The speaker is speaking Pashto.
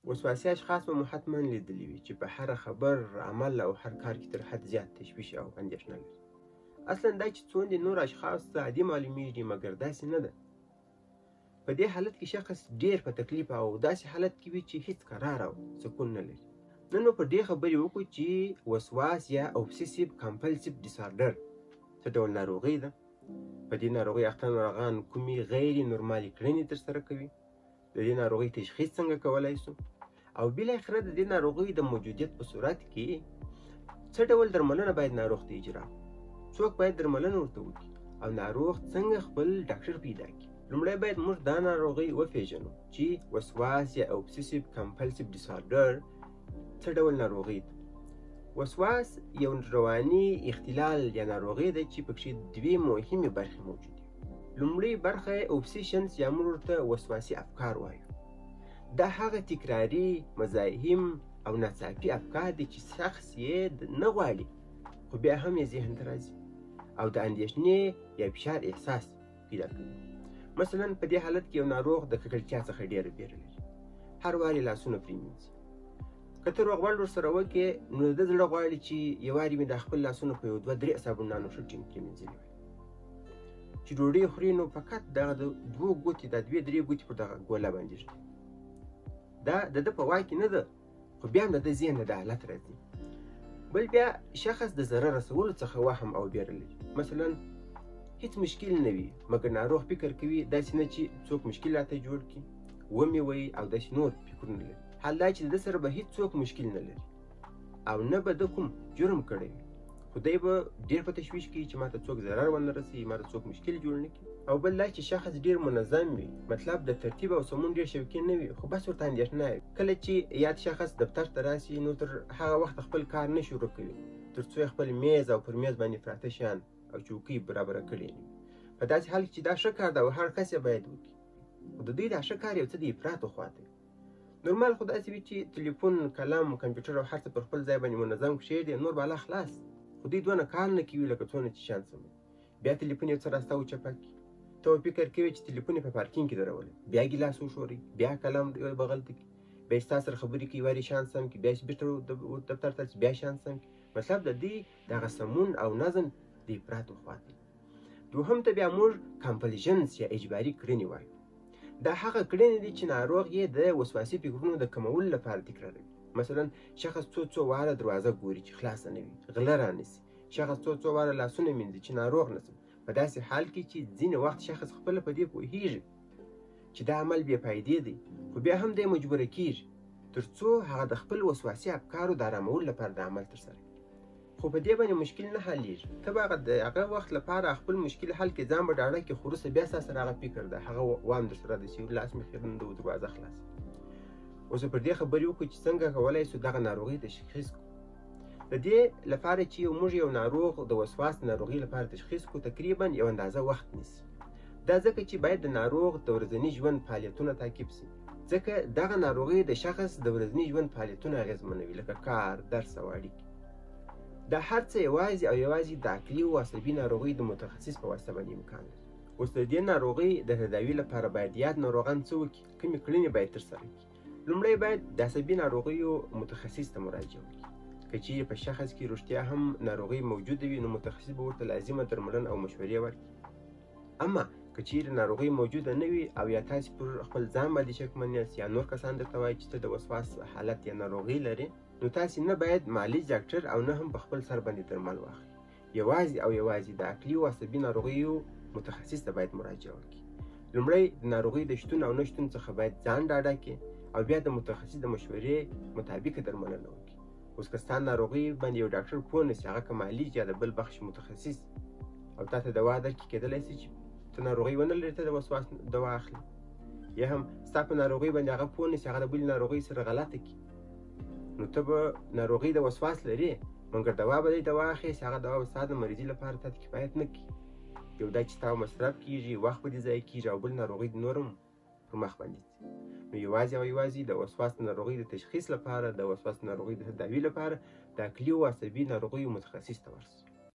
وسواسي اشخاص به مو حتما لیدلي وي چې په هر خبر، عمل او هر کار کې تر حد زیات تشویش او اندېښنه لري. اصلا دا چې څوندې نور اشخاص ته عادي معلومیږي، مګر داسې نه ده. په دې حالت کې شخص ډیر په تکلیف او داسې حالت کې وي چې هیڅ قرار او سکون نه لري. نن به پر دې خبرې وکړو چې وسواس یا اوبسیسیو کمپلسیو ډیسارډر څه ډول ناروغي ده، په دې ناروغۍ اخته ناروغان کومې غیر نورمالي کړنې ترسره کوي، د دې ناروغۍ تشخیص څنګه کولی شو، او بالاخره د دې ناروغۍ د موجودیت په صورت کې څه ډول درملنه باید ناروغ ته اجرا کړي، څوک باید درملنه ورته وکړي، او ناروغ څنګه خپل ډاکټر پیدا کړي. لومړی باید موږ دا ناروغۍ وپېژنو چې وسواس یا اوبسیسیو کمپلسیو ډیسارډر څه ډول ناروغي ده. وسواس یو رواني اختلال یا ناروغي ده چې پکې دوې مهمې برخې موجودې دي. لومړۍ برخه اوبسیشنز یا موږ ورته وسواسي افکار وایو. دا هغه تکراري مزاحم او ناڅاپي افکار دي چې شخص یې نه غواړي خو بیا هم یې ذهن ته راځي او د اندېښنې یا فشار احساس پیدا کوي. مثلا په دې حالت کې یو ناروغ د ککړتیا څخه ډېره بیره لري، هر وار یې لاسونه پرېمینځي. که ته روغبړ ورسره وکړې نو د ده زړه غواړي چې یو وار مې دا خپل لاسونه په یو 2-3 صابونانو ښه ټینګ پرېمینځلي وای. چې ډوډۍ خوري نو فقط دغه د 2 ګوتې دا 2-3 ګوتې پر دغه ګوله باندې ږدي. دا د ده په واک کې نه ده، خو بیا هم د ده ذهن ته دا حالت راځي. بل بیا شخص د ضرر رسولو څخه وهم او بیره لري. مثلا هیڅ مشکل نه وي، مګر ناروغ فکر کوي داسې نه چې څوک مشکل راته جوړ کړي، ومې وایي او داسې نور فکرونه لري. حال دا چې د ده سره به هیڅ څوک مشکل نه لري او نه به ده کوم جرم کړی وي، خو دی به ډېر په تشویش کوي چې ماته څوک ضرر ونه رسوي، ماته څوک مشکل جوړ نه کړي. او بل دا چې شخص ډېر منظم وي، مطلب د ترتیب او سمون ډېر شوقي نه وي، خو بس ورته اندېښنه وي. کله چې یاد شخص دفتر ته راسي نو تر هغه وخته خپل کار نه شروع کوي تر څو خپل میز او پر میز باندې پراته شیان او چوکۍ برابره کړي نه وي. په داسې حال کې چې دا ښه کار ده او هر کس یې باید وکړي، خو د دوی دا ښه کار یو څه د افراطو خواته وي. نورمال خو داسې وي چې تلیفون، قلم، کمپیوټر او هر څه پر خپل ځای باندې منظم کښېږدي، نور بالا خلاص. خو دوی دونه کار نه کوي لکه څونه چې شیان سموي. بیا تلیفون یو څه راسته وچپه کړي، ته به فکر کوې چې تلیفون یې په پارکینګ کې درولی، بیا ګیلاس وښورئ، بیا قلم بغل ته کړي، بیا ستا سره خبرې کوي، وارې شیان سم کړي، بیا چې بېرته دفتر ته ځي بیا شیان سم کړي. مطلب د دوی دغه سمون او نظم د افراطو خواته وي. دوهم ته بیا موږ کمپلژنز یا اجباري کړنې وایو. دا هغه کړنې دي چې ناروغ یې د وسواسي فکرونو د کمولو لپاره تکراروي. مثلا شخص څو واره دروازه ګوري چې خلاصه نه وي، غله رانیسي. شخص څو واره لاسونه مینځي چې ناروغ نشم. په داسې حال کې چې ځینې وخت شخص خپله په دې پوهېږي چې دا عمل بې فایدې دی، خو بیا هم دی مجبوره کېږي تر څو هغه د خپل وسواسي افکارو د ارامولو لپاره د عمل ترسره کړي. خو په دې باندې مشکل نه حلېږي. ته به د هغه وخت لپاره خپل مشکل حل کړې، ځان به ډاډه کړې، خو وروسته بیا ستا سره هغه فکر ده، هغه وام درسره ده چې لاس مې خیرن ده او دروازه خلاصه. اوس پر دې خبرې وکړو چې څنګه کولی شو دغه ناروغۍ تشخیص کړو. د دې لپاره چې موږ یو ناروغ د وسواس ناروغۍ لپاره تشخیص کړو تقریبا یو اندازه وخت نیسي. دا ځکه چې باید د ناروغ د ورځني ژوند فعالیتونه تعقیب شي، ځکه دغه ناروغۍ د شخص د ورځني ژوند فعالیتونه اغېزمنوي، لکه کار، درس او اړیکې. دا هر څه یوازې د عقلي او عصبي ناروغۍ د متخصص په واسطه باندې امکان لري. اوس د دې ناروغۍ د تداوي لپاره باید یاد ناروغان څه وکړي، کومې کړنې باید ترسره کړي. لومړی باید د عصبي ناروغیو متخصص ته مراجعه وکړي. که چیرې په شخص کې رښتیا هم ناروغۍ موجوده وي نو متخصص به ورته لازمه درملنه او مشورې ورکړي. اما که چیرې ناروغۍ موجوده نه وي او یا تاسې پر خپل ځان باندې شکمن یاست یا نور کسان درته وایي چې ته د وسواس حالت یا ناروغۍ لرې، نو تاسې نه باید معالج ډاکټر او نه هم په خپل سر باندې درمل واخلئ. یوازې د عقلي او عصبي ناروغیو متخصص ته باید مراجعه وکړي. لومړی د ناروغۍ د شتون او نه شتون څخه باید ځان ډاډه کړي او بیا د متخصص د مشورې مطابق درملنه وکړي. اوس که ستا ناروغۍ باندې یو ډاکټر پوه نشي، هغه که معالج یا د بل بخش متخصص او تا ته دوا درکړي، کېدلی شي چې ته ناروغۍ ونه لرې، ته د وسواس دوا اخلي. یا هم ستا په ناروغۍ باندې هغه پوه نشي، هغه د بلې ناروغۍ سره غلطه کړي، نو ته به ناروغۍ د وسواس لرې، مګر دوا به دوا اخلې چې هغه دوا به ستا د مریضۍ لپاره تا ته کفایت نه کړي. یو دا چې ستا مصرف کېږي، وخت به دې ضایع کېږي او بل ناروغۍ د نور هم پر مخ باندې ځي. نو یوازې د وسواس ناروغۍ د تشخیص لپاره، د وسواس ناروغۍ د تداوي لپاره د عقلي او عصبي ناروغیو متخصص ته ورشئ.